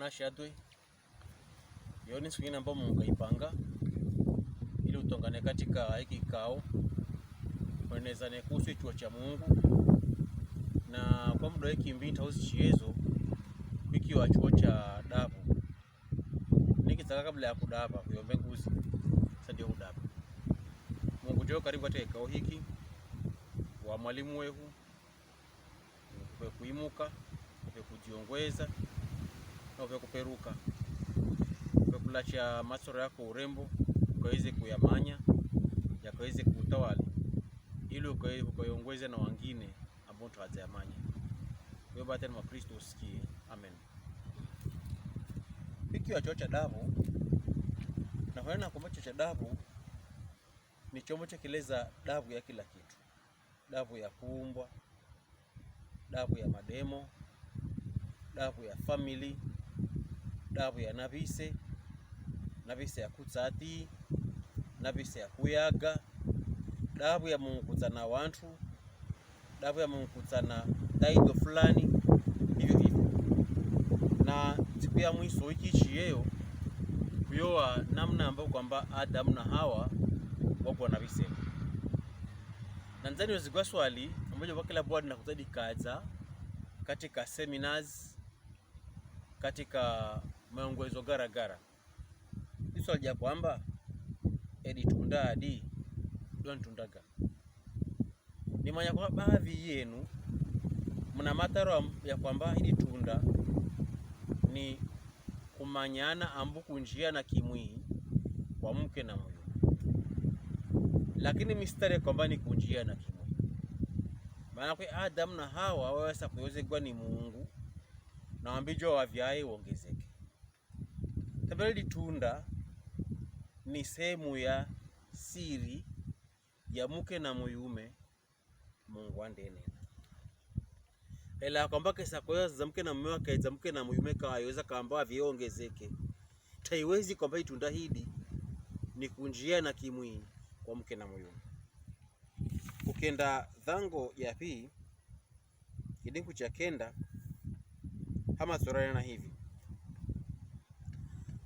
wanashadwe yoni siku ambayo Mungu kaipanga ili utongane katika hiki kikao kuenezane kuhusu chuo cha Muungu, na kwa muda wiki mbili tausi chiezo wiki wa chuo cha dabu nikitaka kabla ya kudaba kuyombe nguzi sasa ndio kudaba. Mungu jo karibu katika kikao hiki wa mwalimu wehu kwa kuimuka kwa kujiongeza na kwa kuperuka kwa kulacha masoro yako urembo ukaweze kuyamanya yakaweze kutawali ili ukayongeze na wengine ambao tutazamanya. Kwa baba tena Kristo usikie. Amen. Hiki wa chuo cha dabu na kwa kwamba chuo cha dabu ni chombo cha kileza dabu ya kila kitu. Dabu ya kuumbwa, dabu ya mademo, dabu ya family, dabu ya navise ya kutsati, navise ya kuyaga, dabu ya mungukutana wantu, dabu ya mungukutana daido fulani, hivyo. Na siku ya mwisho wiki chiiya kuyoa namna ambayo kwamba Adam na Hawa wako na vise. Na nzani wazigwa swali ambayo kwa kila board na kuzadi kaza katika seminars, katika maongozo gara. Swali ya kwamba tunda hadi don tundaga. Ni manya kwa baadhi yenu mna mataro ya kwamba hili tunda ni kumanyana ambuku njia na kimwii kwa mke na moyo. Lakini mistari kwamba ni kunjia na kimwii. Maana kwa Adam na Hawa waweza kuwezekwa ni Muungu na wambijo wavyae uongezeke. Tabeli tunda ni sehemu ya siri ya mke na muyume Mungu andene. Ela kwamba kesa kwa za mke na mume wake za mke na muyume kaweza kaamba viongezeke. Taiwezi kwamba tunda hili ni kunjia na kimwii kwa mke na muyume. Ukenda dhango ya pili kidinku cha kenda hama sorana na hivi.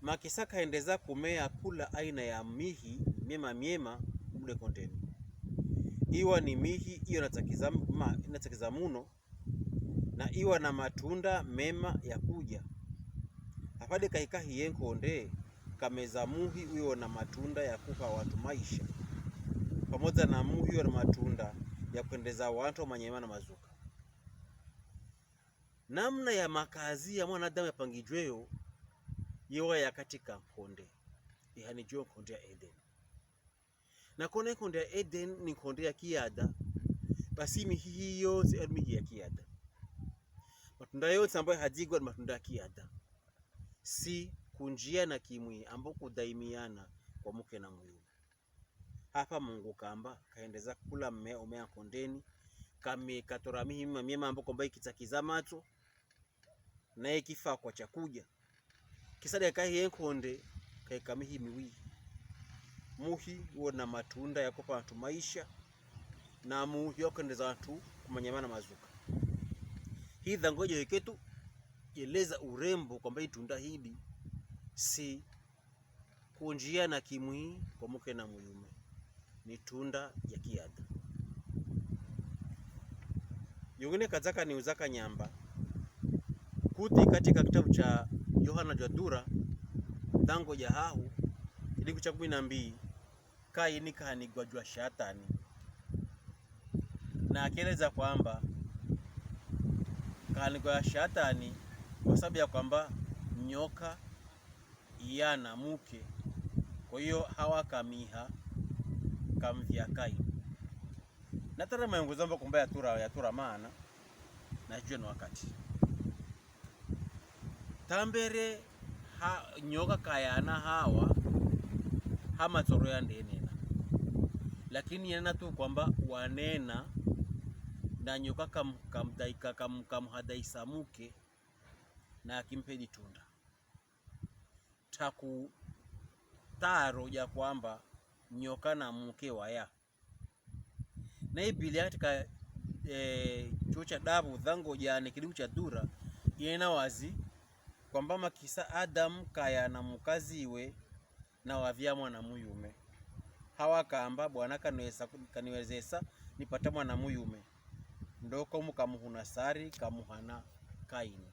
Makisaka endeza kumea kula aina ya mihi miema mule konteni. Iwa ni mihi iyo inatakiza muno na iwa na matunda mema ya kuja. Hapade kahikahi yenkonde kameza muhi uyo na matunda ya kupa watu maisha. Pamoja na muhi uyo na matunda ya kuendeza watu manyema na mazuka. Namna ya makazi ya mwanadamu ya pangijweyo yewa ya katika konde. Ihani juo konde ya Eden. Na kone konde ya Eden ni konde ya kiada. Basi mihi yote elmihi ya kiada. Matunda yote ambayo hajigwa ni matunda ya kiada. Si kunjia na kimwii ambayo kudaimiana kwa mke na muyume. Hapa Mungu kamba kaendeza kula umea kondeni. Kame katora mihi miema ambayo kwamba ikitakiza macho. Na ikifa kwa chakuja. Kisada kai yenkonde kai kamihi miwi. Muhi uo na matunda ya kupa watu maisha. Na muhi yako ndeza watu kumanyamana mazuka. Hii dhangoja yeketu yeleza urembo kwamba hii tunda hili si kunjia na kimwii kwa mke na muyume. Ni tunda ya kiada. Yungine kazaka ni uzaka nyamba. Kuti katika kitabu cha Yohana Jadura dhango ya hahu kiliku cha 12 Kaini kahanigwa jua shatani na akieleza kwamba kahanigwa shatani kwa sababu ya kwamba nyoka yana mke, kwa hiyo Hawa kamiha kamvya Kaini. Na tara maongozo mba kumba ya tura maana na jua na wakati tambere nyoka kayana Hawa hama tsoro ya ndenena. Lakini yana tu kwamba wanena na nyoka kamhadaisa muke na akimpedi tunda. Taku taro ya kwamba nyoka na muke waya. Na hii Biblia katika chuo cha dabu dhango ya kitabu cha Dura yena wazi kwamba makisa Adamu kaya na mukaziwe na wavya mwana muyume. Hawa kaamba Bwana kaniwezesa nipata mwana muyume. Ndoko mukamuhuna Sari kamuhana Kaini.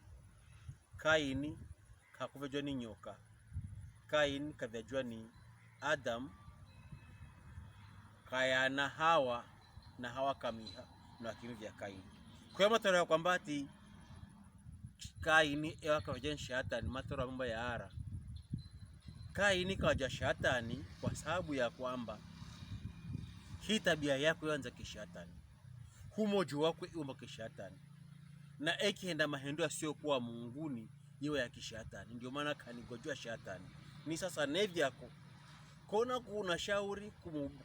Kaini kakuvejwa ni nyoka. Kaini kavejwa ni Adam kaya na Hawa, na Hawa kamiha na kimi vya Kaini. Kwa hiyo matoro ya kwamba ati Kaini ewa kavejwa ni shetani, matoro ya mambo ya ara. Kaini kavejwa shetani kwa sababu ya kwamba hii tabia yako yanza kishetani. Humoju wako iumba kishetani. Na ekienda mahendo yasiyokuwa Muunguni iwe ya kishetani. Ndio maana kanigojwa shetani. Ni sasa nevi yako kona kuna shauri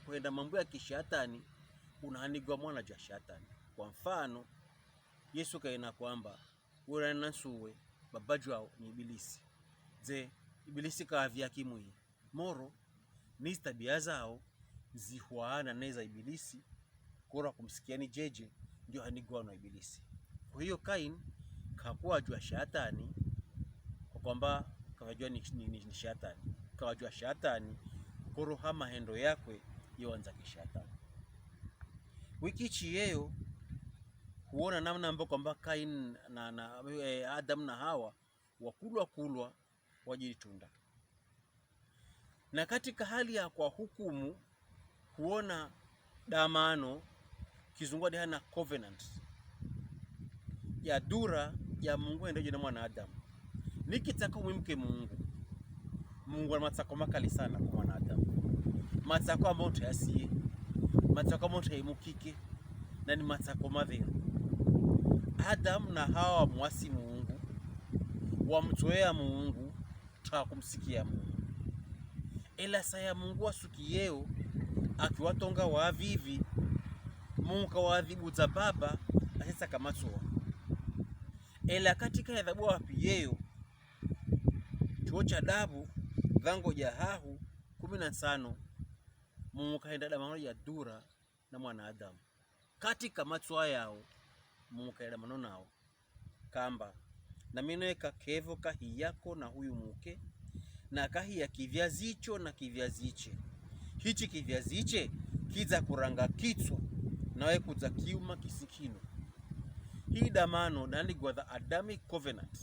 kuenda mambo ya kishetani, unahanigwa mwana ja shetani. Kwa mfano Yesu kaina kwamba ura nasuwe babajwa ni ibilisi. Ze ibilisi kavya kimwi moro ni tabia zao zihuana neza ibilisi kura kumsikiani jeje ndio hanigwa na ibilisi. Kwa hiyo Kain kakuwa jua shetani kwa kwamba kawajua ni shetani. Kawajua shetani koro hama hendo yakwe yoanza kishetani. Kuchiiya huona namna ambapo kwamba Kain na Adam na Hawa wakulwa wajitunda. Na katika hali ya kwa hukumu huona damano kizungwa hana covenant ya dura ya Mungu endeje na mwanadamu. Nikitaka umwimke Mungu ana matsako makali sana kwa mwanadamu. Matsako ambayo utayasiye, matsako ambayo utayimukike, na ni matsako madhero. Adam na Hawa mwasi Muungu, wamzoea Muungu, takumsikia Mungu. Ela saya Mungu asukiyeo akiwatonga wavivi, Mungu kawadhibu za baba asesa kamatsoa. Ela katika adhabu wapiyeyo chuo cha dabu dhango ja hahu 15 Mungu kaenda damano ya dura na mwanadamu. Katika matswa yao Mungu kaenda mano nao kamba na mino kakevo kahiyako na huyu muke na kahiya kivyazicho na kivyaziche. Hichi kivyaziche kiza kuranga kitswa nawe kuza kiuma kisikino. Hii damano dandigwa the Adamic covenant.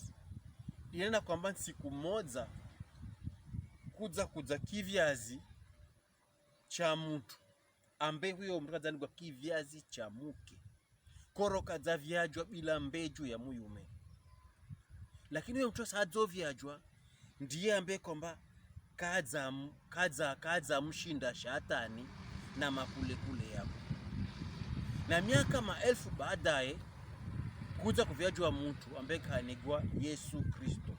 Inena kwamba siku moja kuza kivyazi cha mtu ambe huyo mtu dandigwa kivyazi cha muke. Koro kaza vyajwa bila mbeju ya muyume. Lakini huyo mtu sadzo vyajwa ndiye ambe kwamba kaza mshinda shetani na makule yako. Na miaka maelfu baadaye kuja kuvyajwa mtu ambaye kanigwa Yesu Kristo,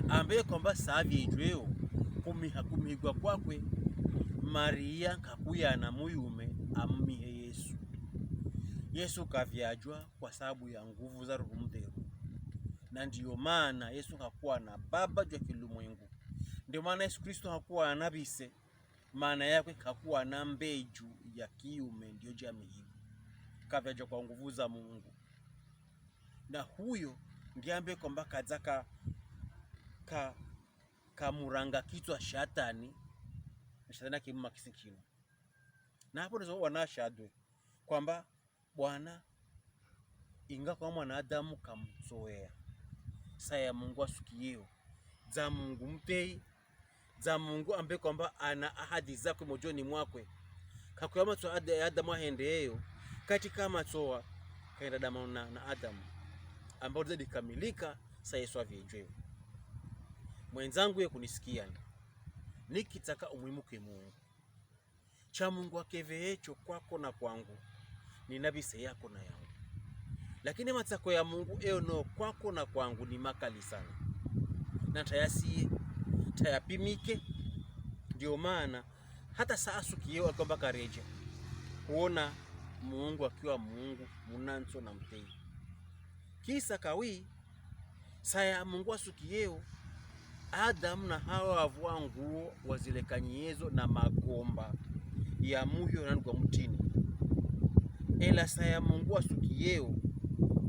ambaye kwamba savye ijweo kumihigwa kwakwe Maria kakuya na muyume ammihe Yesu. Yesu kavyajwa kwa sababu ya nguvu za Roho Mteru. Na ndiyo maana Yesu hakuwa na baba jwa kilimwengu. Ndio maana Yesu Kristo hakuwa na bise, maana yake hakuwa na mbeju ya kiume, ndio jamii kavyajwa kwa nguvu za Mungu. Na huyo ndiye ambaye kwamba kazaka kamuranga kichwa shetani, shetani kimma kisikino. Na hapo ndio wanashadwe kwamba Bwana inga kwa mwanadamu kamzoea. Saya Mungu asukiyeo za Mungu mpei, za Mungu ambaye kwamba ana ahadi zake mojoni mwakwe. Kakuyama to Adamu ahendeyo katika matsoa kaenda damu na Adamu ambao zadi kamilika sa Yesu avyejwe. Mwenzangu ye kunisikia, nikitaka umwimuke Mungu cha Mungu akeveecho kwako na kwangu ni nabise yako na yangu. Lakini matsako ya Mungu no kwako na kwangu ni makali sana, na tayasiye tayapimike. Ndio maana hata saa sukiyeo akomba kareje kuona Mungu akiwa Mungu munanso na mtei. Kisa kawi saya Mungu asukiyeo Adam na Hawa avua nguo wazilekanyezo na magomba ya muhyo na kwa mtini. Ela saya Mungu asukiyeo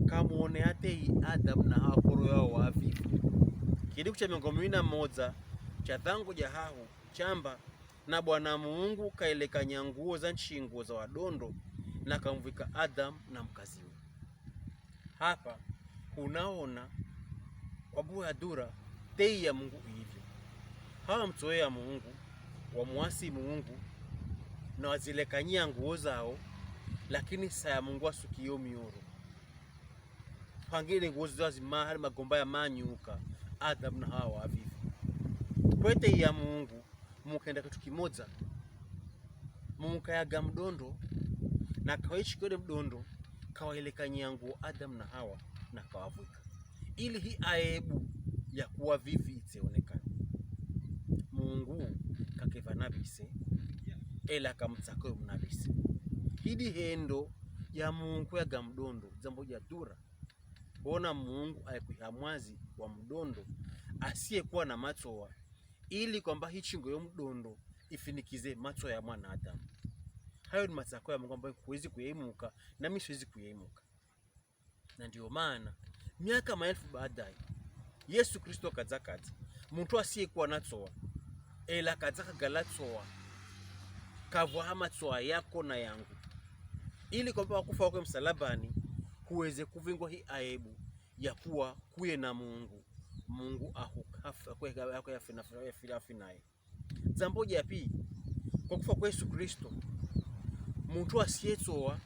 kamuone ate Adam na Hawa koro yao wavivu. kidiku cha miongo miwili na mmoja cha dhangu jahahu chamba na Bwana Muungu kaelekanya nguo za nchingo za wadondo na kamvika Adam na mkaziwe. Hapa unaona kwa buha dura tei ya Mungu hivyo. Hawa mtoea Muungu wamuasi Muungu na wazilekanyia nguo zao, lakini saya Mungu asukio mioro pangine nguo zao zimahali magomba ya manyuka Adam na Hawa avivi. Kwete ya Muungu mukenda kitu kimoja, mukayaga mdondo na kawaishi kode mdondo kawaelekanyia nguo Adam na Hawa na kawavuka, ili hii aibu ya kuwa vivi itseonekana. Muungu kakeva nabise ela kamtsakwe mnabise. Hidi hendo ya Muungu ya gamdondo jambo ya dura. Ona Muungu ayekuhamwazi wa mdondo asiyekuwa na matsoa, ili kwamba hii chingo ya mdondo ifinikize matsoa ya mwana Adamu. Hayo ni matsakwe ya Mungu ambayo huwezi kuyaimuka na mimi siwezi kuyaimuka. Na ndio maana miaka maelfu baadaye Yesu Kristo kadzakati muntu asiyekuwa na tsoa ela kadzaka galatsoa kavwa hama tsoa yako na yangu, ili kwamba wakufa kwa msalabani huweze kuvingwa hii aibu ya kuwa kuye na Mungu ahukafa kwa yafi naye. Zamboja ya pili, kwa kufa kwa Yesu Kristo muntu asiyetsoa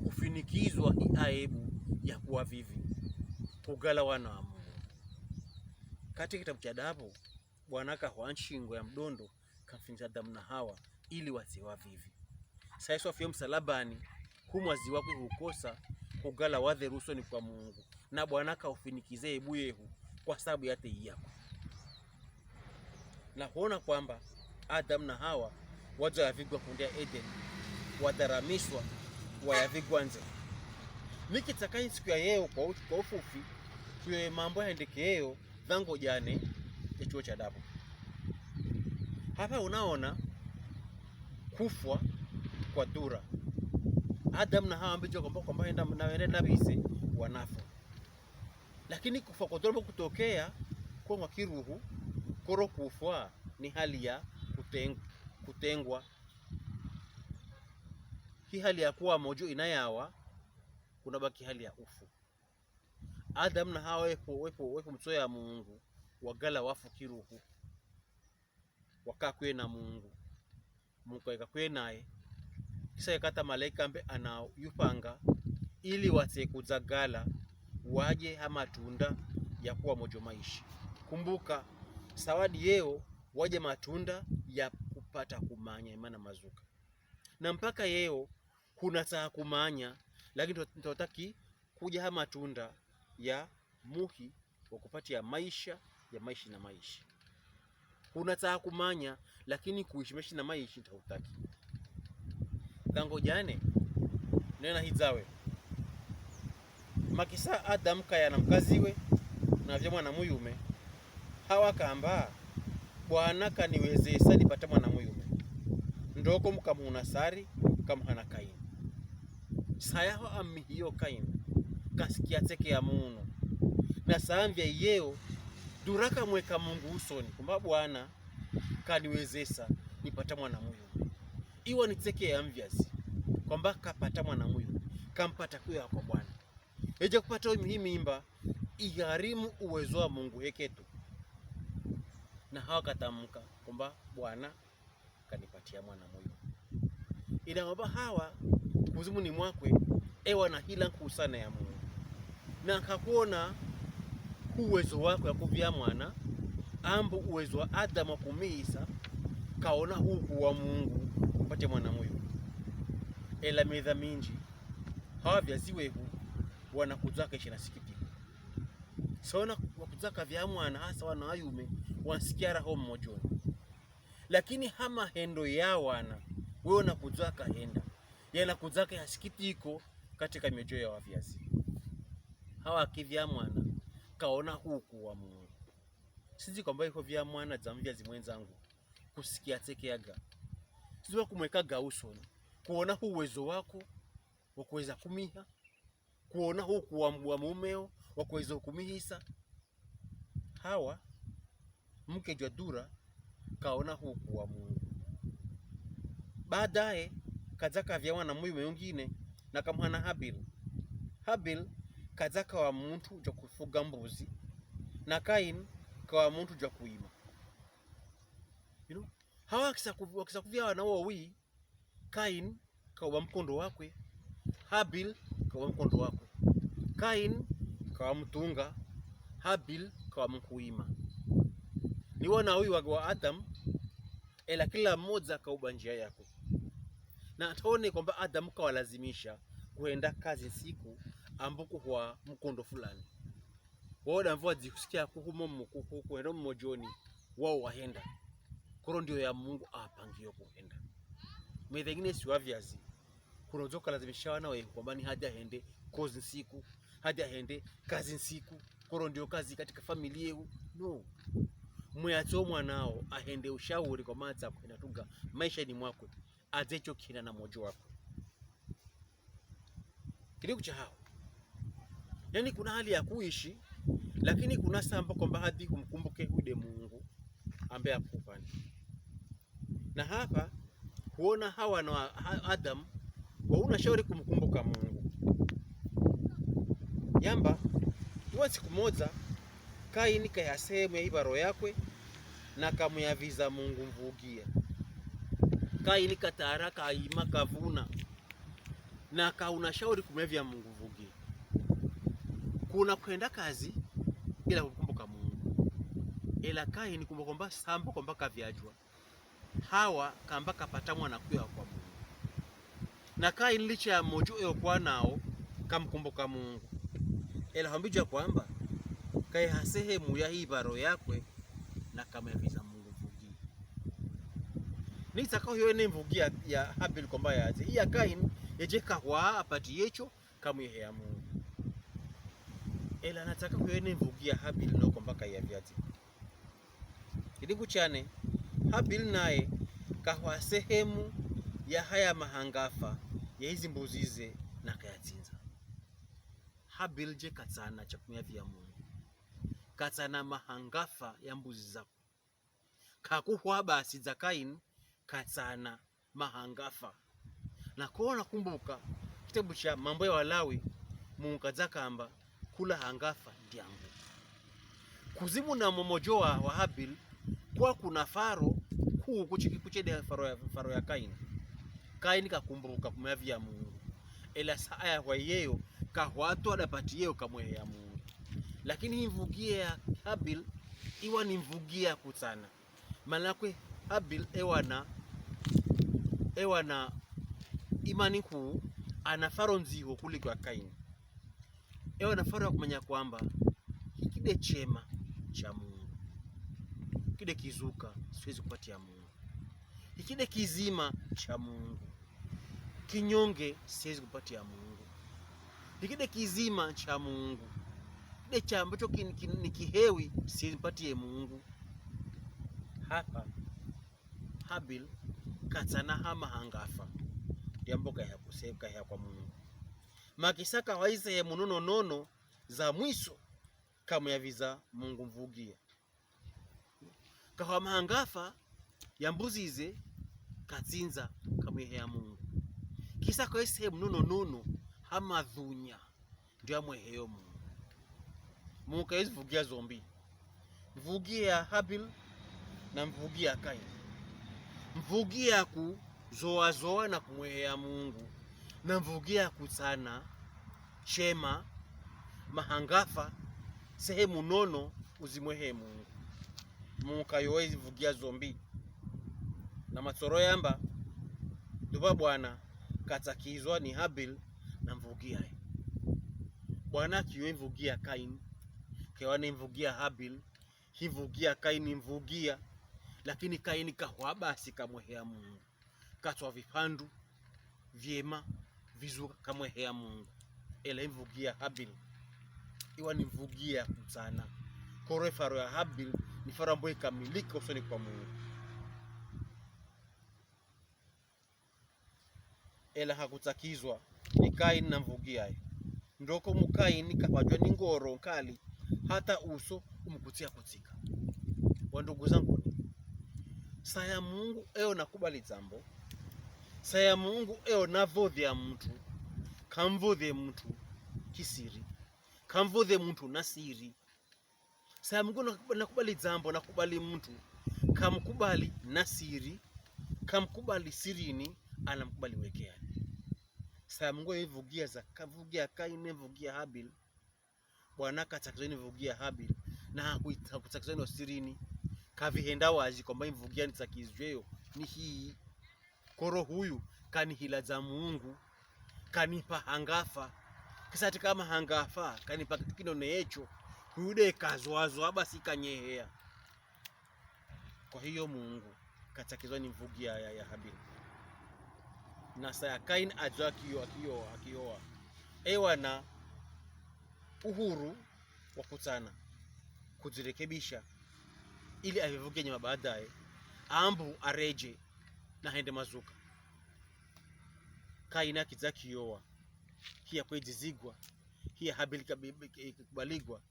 kufinikizwa hii aibu ya kuwa vivi kugala wana wa Mungu. Katika kitabu cha Adabu Bwana akahuwa nshingo ya mdondo kamfinisha Adamu na Hawa ili wasiwa vivi. Sasa Yesu afia msalabani humwazi wako hukosa kugala wadhe ruso ni kwa Mungu, na Bwana akaufinikize ebu yehu kwa sababu yate yako. Na kuona kwamba Adam na Hawa waja yavigwa kundia Eden, wadaramishwa wayavigwa nje. Nikitaka siku ya yeo kwa ufupi tuwe mambo yaendekeyo dhango jane chuo cha Adabu. Hapa unaona kufwa kwa dura. Adam na Hawa mbicho kwamba enda na bise wanafa. Lakini kufa kwa dura kutokea kwa kiruhu koro kufwa ni hali ya kutengwa. Hii hali ya kuwa mojo inayawa kunabaki hali ya ufu. Adam na Hawa wepo mtsoya Mungu wagala wafu kiruhu wakakwe na Mungu ikakwe naye, kisa yakata malaika mbe anayupanga ili wate kuzagala waje matunda ya kuwa mojo maishi. Kumbuka sawadi yeo waje matunda ya kupata kumanya imana mazuka, na mpaka yeo kuna saa kumanya, lakini tutotaki kuja matunda ya muhi wa kupatia maisha ya maishi na maishi. Unataka kumanya lakini kuishi na maishi hautaki. Tango jane nena hizawe makisa Adam kaya na mkaziwe na vya mwana muyume Hawa kamba Bwana kaniwezesa nipata mwana muyume ndoko mkamuna sari kamhana Kaini. Sayaho amhiyo Kaini kasikia teke ya muno na saambia yeo duraka mweka Mungu usoni kumba Bwana kaniwezesa nipata mwana muyume. Iwa niteke ya mvyazi kwamba kapata mwana muyume kampata kuya kwa Bwana. Eje kupata hii mimba igharimu uwezo wa Mungu heketu. Na Hawa katamka kwamba Bwana kanipatia mwana muyume. Ila kwamba Hawa kuzimu ni mwakwe ewa na hila kusana ya Mungu, na kakuona uwezo wako ya kuvya mwana ambu uwezo wa Adamu kumisa kaona huku wa Mungu upate mwana muyume. Ela medha minji Hawa vyaziwehu wanakuzaka ishi na sikitiko. Saona wakuzaka vya mwana hasa wana wayume wansikia raho mmojoni. Lakini hama hendo ya wana wewe nakuzaka henda yana kuzaka ya sikitiko katika mioyo ya wavyazi. Hawa kivya mwana kaona huku wa Mungu. Sisi kwamba iko vya mwana za mvyazi mwenzangu kusikia tekeaga. Sisi kumweka gausoni kuona uwezo wako wa kuweza kumiha, kuona huku wa mumeo wa kuweza kumihisa. Hawa mke jwa dura kaona huku wa Mungu. Baadaye kazaka vya wana mume wengine na kamwana Habili. Habili kazaka wa muntu jwa kufuga mbuzi na Kaini kawa muntu jwa kuima. Hawa wakisakuvya wana wawili, Kaini kawa mkondo wakwe, Habili kawa mkondo wakwe. Kaini kawa mtunga, Habili kawa mkuima. Ni wana wawili wa Adam, ela kila mmoja kauba njia yake. Na ataone kwamba Adam kawalazimisha kuenda kazi siku ambuko kwa mkondo fulani. Wao mvua zikusikia kuhumo mkuku kuenda mmojoni wao waenda. Koro ndio ya Mungu apangio kuenda. Mwethengine si waviazi. Kuna uzoka lazimisha wana wewe kwamba ni haja hende kozi siku, haja hende kazi siku. Koro ndio kazi katika familia yenu. No. Mwacho mwanao ahende ushauri kwa maza kunatunga maisha ni mwako. Azecho kina na mojo wako. Kiliku cha hao. Yani kuna hali ya kuishi, lakini kuna samba kwamba hadi kumkumbuke hude Mungu ambaye akupani. Na hapa huona Hawa na Adam wauna shauri kumkumbuka Mungu. Yamba tuwa siku moja Kaini kaya sehemu ya ibaro yakwe na kamuyaviza Mungu Mvuugiya. Kaini katara kaima kavuna na kauna shauri kumevya Mungu Mvuugiya. Kuna kwenda kazi bila kukumbuka Mungu. Ela Kaini kumbukomba sambo kwamba kavyajwa. Hawa kamba kapata mwana kuya kwa Mungu. Na Kaini licha ya mojo kwa nao kamkumbuka Mungu. Ela hambijwa kwamba kaya sehemu ya ibaro yakwe na kamuyaviza Mungu Mvuugiya. Nitaka hiyo ene Mvuugiya ya Habili kwamba yaze. Iya Kaini yejeka kwa apati yecho kamuya Mungu. Ela nataka kuene Mvuugiya Habili no kwamba kaya vyati. Kidiku chane Habili naye kahwa sehemu ya haya mahangafa ya hizi mbuzize na kayatinza. Habili je katsana cha kumyavya Mungu. Katsana mahangafa ya mbuzi zako. Kakuhwa basi za Kaini katsana mahangafa. Na kuona kumbuka kitabu cha Mambo ya Walawi Mungu kazakamba kula hangafa ndiangu. Kuzimu na momojoa wa Habili kwa kuna faro kuu kuchede faro ya Kaini. Kaini kakumbuka kumyavya Mungu. Ela saa kwa yeo kahwato adapati yeo kamwe ya Mungu. Lakini hii Mvuugiya ya Habili iwa ni Mvuugiya kutsana. Malakwe Habili ewa na imani kuu anafaro nziho kuliko Kaini. Ewa na faro ya kumanya kwamba kide chema cha Mungu. Kide kizuka siwezi kupatia Mungu. Kide kizima cha Mungu. Kinyonge siwezi kupatia Mungu. Kide kizima cha Mungu. Kide cha ambacho ni kihewi siwezi kupatia Mungu. Hapa Habili katsana hama hangafa. Ndiambo kaya kuseka ya kwa Mungu. Makisaka waize ya munono nono za mwiso kamuyaviza Mungu Mvuugiya. Kahwa mahangafa ya mbuzize katsinza kamuya Mungu. Kisa kwa ise munono nono hama dhunya ndio amweheyo Mungu. Mungu kaezi Mvuugiya zombi. Mvuugiya ya Habili na Mvuugiya ya Kaini. Mvuugiya ku zoa na kumweheya Mungu. Na Mvuugiya kutsana chema mahangafa sehemu nono uzimwehe Mungu. Mungu kayoezi Mvuugiya zombi. Na matsoro yamba duba Bwana katsakizwa ni Habili na Mvuugiya. Bwana kiwe Mvuugiya Kaini. Kewane Mvuugiya Habili. Hi Mvuugiya Kaini Mvuugiya. Lakini Kaini kahwa basi kamweheya Mungu. Katwa vipandu vyema vizuka kamweheya Mungu. Ela Mvuugiya Habili iwa ni Mvuugiya kutsana. Kore faro ya Habili ni faro ambayo ikamilika usoni kwa Mungu. Ela hakutakizwa ni Kaini na Mvuugiya. Ndoko mukaini kapajwa ni ngoro kali hata uso umkutia kutika. wa ndugu zangu, saya Mungu eo nakubali zambo, saya Mungu eo navodhia mtu, kamvodhe mtu kisiri, kamvodhe mtu nasiri. Saya Mungu nakubali zambo, nakubali mtu, kamkubali nasiri, kamkubali sirini, anamkubali wekeani. Saya Mungu Mvuugiya Mvuugiya Kaini, Mvuugiya Habili, bwana katakizeni Mvuugiya Habili na hakutakizeni sirini, kavihenda wazi kwamba Mvuugiya anatsakizeyeo ni hii koro huyu kanihila za Muungu, kanipa hangafa kisati kama hangafa kanipa kinone echo hude kazwazo basi kanyehea. Kwa hiyo Muungu katakizwa ni Mvuugiya ya Habili na saya Kaini ajwa akioa ewa na uhuru wa kutana kujirekebisha ili avivuke nyuma baadaye ambu areje na hende mazuka. Kaini akiza kioa hiya kwejizigwa hiya Habili kubaligwa,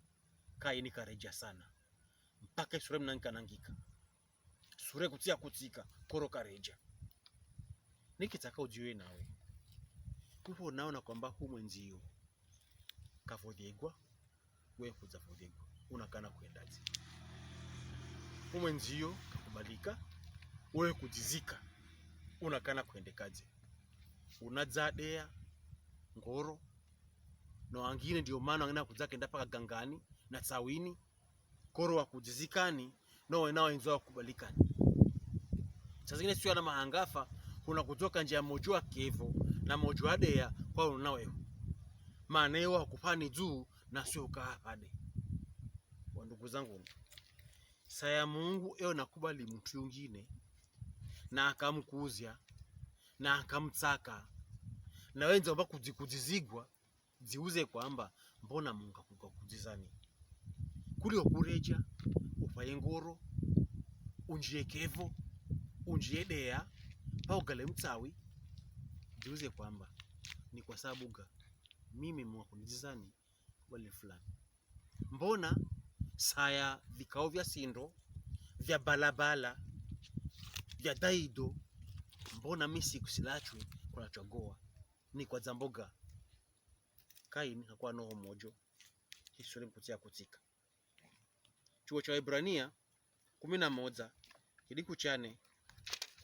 Kaini kareja sana mpaka sure mnankanangika sure kutia kutika koro kareja. Nikitaka ujiwe nawe kupo naona kwamba hu mwenzio kavodhegwa, wewe kuzavodhegwa, unakana kuendaje? Hu mwenzio kakubalika, wewe kujizika, unakana kuendekaje? Unadzadea ngoro no angine ndio maana wangena kuzake ndapaka gangani na tsawini koro wa kujizikani no wenao enzo kubalikani. Sasa zingine sio na mahangafa kuna kutoka njia mojo kevo na mojo adea kwa unawe maana kupani juu na sio kaapade. Wa ndugu zangu, saya Mungu eo nakubali mtu mwingine na akamkuzia na akamtsaka na wenza mba kujizigwa ziuze kwamba mbona Mungu akukujizani kuli okureja ufaye ngoro unjie kevo unjie dea pao gale mtawi ziuze kwamba ni kwa sababu mimi mwakunizani wale fulani. Mbona saya vikao vya sindo vya balabala vya daido, mbona misi kusilachwe kwa chogoa ni kwa zamboga. Kaini hakuwa noho mojo historia mkutia kutika. Chuo cha Ibrania 11 kidiku chane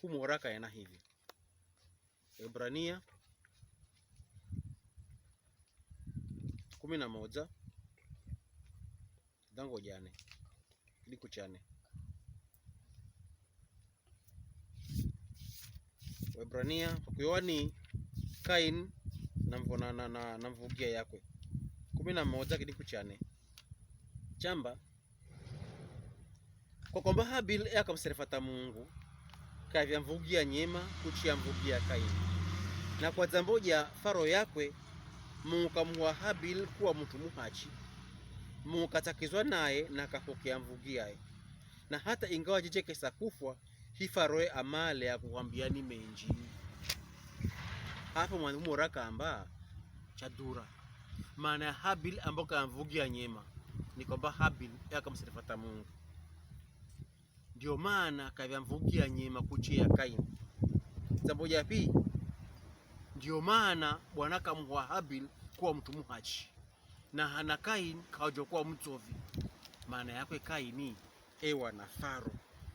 humoraka yana hivi. Ibrania 11 dango jane kidiku chane. Ibrania kuyoani Kaini na Mvuugiya yakwe 11 kidiku chane chamba kwa kwamba Habili akamserefata Muungu kavya Mvuugiya nyema kuchiiya Mvuugiya Kaini na kwa zamboja faro yakwe Mungu kamuwa Habili kuwa mtu muhachi. Mungu katakizwa naye na kapokea Mvuugiya na hata ingawa jijekesa kufwa hifaroe amale ya kukwambiani menji. Hapo mwandumu raka amba chadura maana Habili amboka Mvuugiya nyema ni kwamba Habili akamserefata Mungu, ndio maana kavya Mvuugiya nyema kuchiiya Kaini. Zamboja pi ndio maana bwana kamuwa Habili kuwa mtu muhachi na hana Kaini kawajokuwa mtovi. Maana yakwe Kaini ewa na faro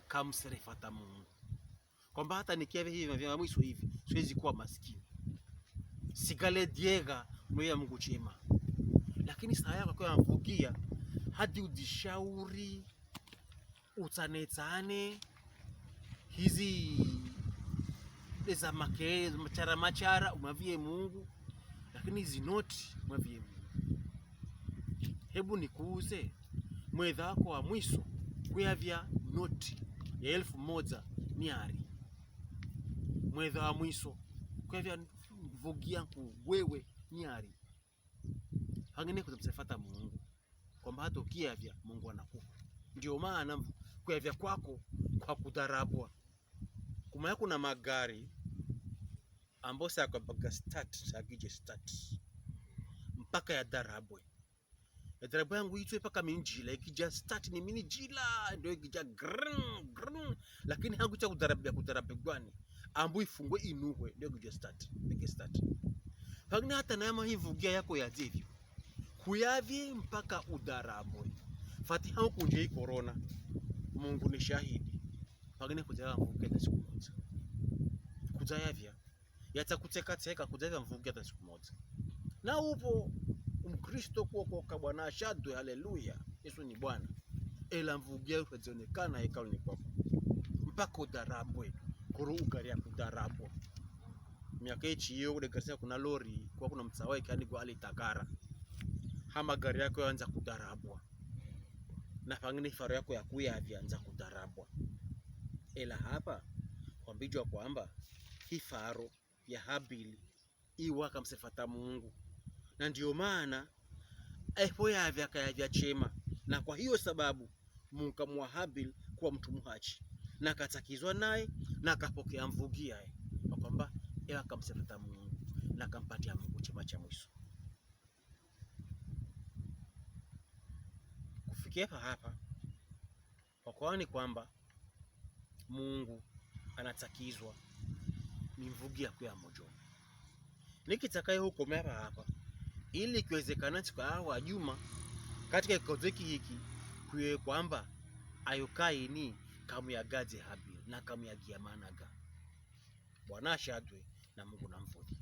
kamserefata Mungu kwamba hata nikiave hivi vya mwisho hivi siwezi kuwa maskini sigale diega mweya Mungu chema. Lakini saa yako kwa Mvuugiya hadi udishauri utanetane hizi za make machara umavie Mungu, lakini hizi noti umavie Mungu. Hebu nikuuze mwedha wako wa mwisho kuyavya noti ya 1000 niari, mwedha wa mwisho kuyavya Mvuugiya wewe niari, hangine kuzamsefata Mungu kwamba hata ukiyavya Mungu anakupa. Ndio maana kuyavya kwako kwa kudarabwa kuma yako na magari ambosa kwa baga start sagije start mpaka ya darabwe Darabu yangu itwe paka minjila ikija start ni mini jila ndio ikija grrrr, lakini hangu cha kudarabu gwani ambu ifungwe inuhwe ndio ikija start peke start. Pagina hata nama hii Mvuugiya yako yadzivyo kuyavye mpaka udarabu fati hangu kunje corona. Muungu ni shahidi pagina kujaya Mvuugiya siku moja kujayavya yatakuteka kujayavya Mvuugiya hata siku moja. Na upo Mkristo kuokoka Bwana ashadwe, haleluya, Yesu ni Bwana. Ela Mvuugiya ukazionekana hekaluni kwako mpaka udarabwe kuru ugaria kudarabwa. Miaka ichi hiyo ule garisia kuna lori kwa kuna mtsawai kani kwa alitakara hama gari yako yaanza kudarabwa na pangine faro yako ya kuyavya anza kudarabwa. Ela hapa kwambijwa kwamba hii faro ya Habili iwaka msefata Muungu, na ndio maana epo yavya kayavya chema, na kwa hiyo sababu Mungu kamwa Habili kuwa mtu muhachi na katakizwa naye na kapokea Mvuugiya kwamba ewa kamsefata Muungu na kampatia Mungu chema cha mwisho. Kufikia hapa kwa kwani kwamba Mungu anatakizwa ni Mvuugiya kwa mojoni. Nikitakaye huko hapa ili kiwezekana siku ya Juma katika kikozi hiki kuye kwamba ayo Kaini kamuyagaze Habili na kamuyagiyamanaga. Bwana ashadwe na Mungu na Mvuugiya.